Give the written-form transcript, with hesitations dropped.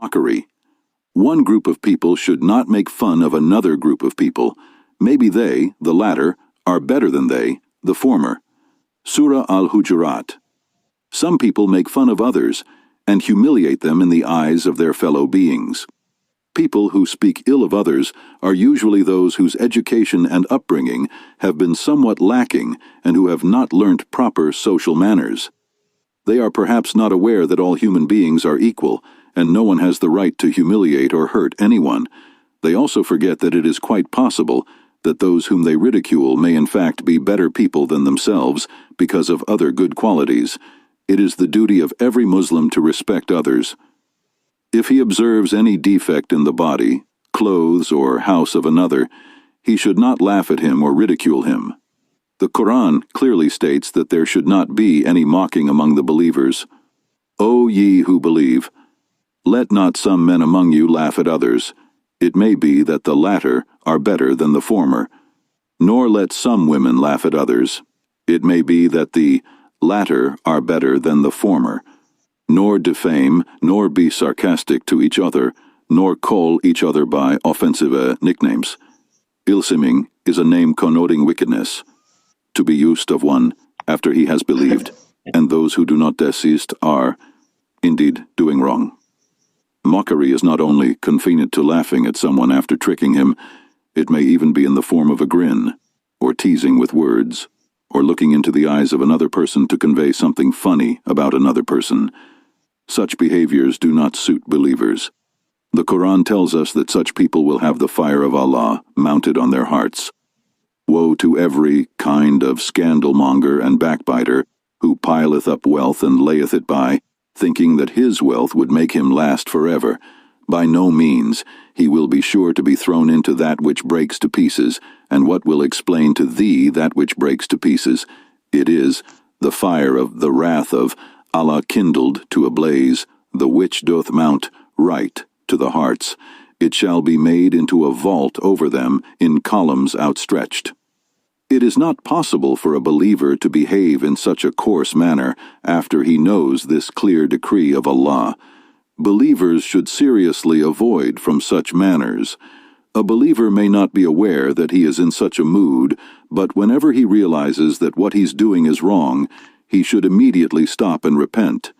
Mockery. One group of people should not make fun of another group of people. Maybe they, the latter, are better than they, the former. Surah Al-Hujurat. Some people make fun of others and humiliate them in the eyes of their fellow beings. People who speak ill of others are usually those whose education and upbringing have been somewhat lacking and who have not learnt proper social manners. They are perhaps not aware that all human beings are equal, and no one has the right to humiliate or hurt anyone. They also forget that it is quite possible that those whom they ridicule may in fact be better people than themselves because of other good qualities. It is the duty of every Muslim to respect others. If he observes any defect in the body, clothes, or house of another, he should not laugh at him or ridicule him. The Quran clearly states that there should not be any mocking among the believers. O ye who believe, let not some men among you laugh at others. It may be that the latter are better than the former. Nor let some women laugh at others. It may be that the latter are better than the former. Nor defame, nor be sarcastic to each other, nor call each other by offensive nicknames. Ill-seeming is a name connoting wickedness, to be used of one after he has believed, and those who do not desist are, indeed, doing wrong. Mockery is not only confined to laughing at someone after tricking him, it may even be in the form of a grin, or teasing with words, or looking into the eyes of another person to convey something funny about another person. Such behaviors do not suit believers. The Quran tells us that such people will have the fire of Allah mounted on their hearts. Woe to every kind of scandalmonger and backbiter who pileth up wealth and layeth it by, thinking that his wealth would make him last forever. By no means, he will be sure to be thrown into that which breaks to pieces, and what will explain to thee that which breaks to pieces? It is the fire of the wrath of Allah kindled to a blaze, the which doth mount right to the hearts. It shall be made into a vault over them in columns outstretched. It is not possible for a believer to behave in such a coarse manner after he knows this clear decree of Allah. Believers should seriously avoid from such manners. A believer may not be aware that he is in such a mood, but whenever he realizes that what he's doing is wrong, he should immediately stop and repent.